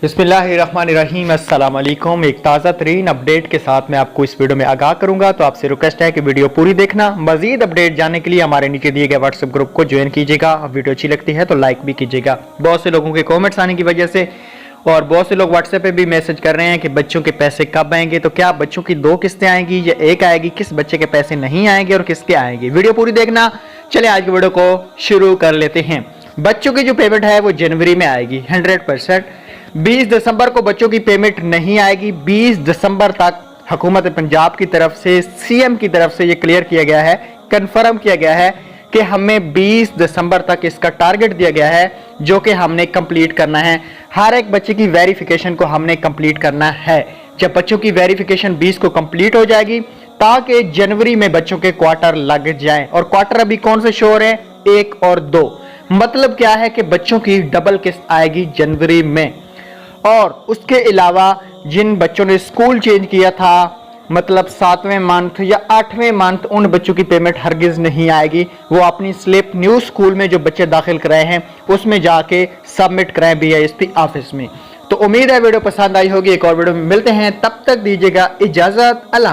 बिस्मिल्लाहिर्रहमानिर्रहीम अस्सलाम वालेकुम। एक ताज़ा तरीन अपडेट के साथ मैं आपको इस वीडियो में आगाह करूंगा, तो आपसे रिक्वेस्ट है कि वीडियो पूरी देखना। मजीद अपडेट जानने के लिए हमारे नीचे दिए गए व्हाट्सएप ग्रुप को ज्वाइन कीजिएगा। वीडियो अच्छी लगती है तो लाइक भी कीजिएगा। बहुत से लोगों के कॉमेंट्स आने की वजह से और बहुत से लोग व्हाट्सएप पे भी मैसेज कर रहे हैं कि बच्चों के पैसे कब आएंगे, तो क्या बच्चों की 2 किस्तें आएंगी या एक आएगी, किस बच्चे के पैसे नहीं आएंगे और किसके आएंगे। वीडियो पूरी देखना। चले आज की वीडियो को शुरू कर लेते हैं। बच्चों की जो पेमेंट है वो जनवरी में आएगी 100%। 20 दिसंबर को बच्चों की पेमेंट नहीं आएगी। 20 दिसंबर तक हुकूमत पंजाब की तरफ से, सीएम की तरफ से ये क्लियर किया गया है, कंफर्म किया गया है कि हमें 20 दिसंबर तक इसका टारगेट दिया गया है जो कि हमने कंप्लीट करना है। हर एक बच्चे की वेरिफिकेशन को हमने कंप्लीट करना है। जब बच्चों की वेरिफिकेशन 20 को कंप्लीट हो जाएगी ताकि जनवरी में बच्चों के क्वार्टर लग जाएं। और क्वार्टर अभी कौन से शो हो रहे हैं? 1 और 2। मतलब क्या है कि बच्चों की डबल किस्त आएगी जनवरी में। और उसके अलावा जिन बच्चों ने स्कूल चेंज किया था, मतलब 7वें मंथ या 8वें मंथ, उन बच्चों की पेमेंट हरगिज नहीं आएगी। वो अपनी स्लिप न्यू स्कूल में जो बच्चे दाखिल कराए हैं उसमें जाके सबमिट कराएं BISP ऑफिस में। तो उम्मीद है वीडियो पसंद आई होगी। एक और वीडियो में मिलते हैं, तब तक दीजिएगा इजाजत। अल्लाह।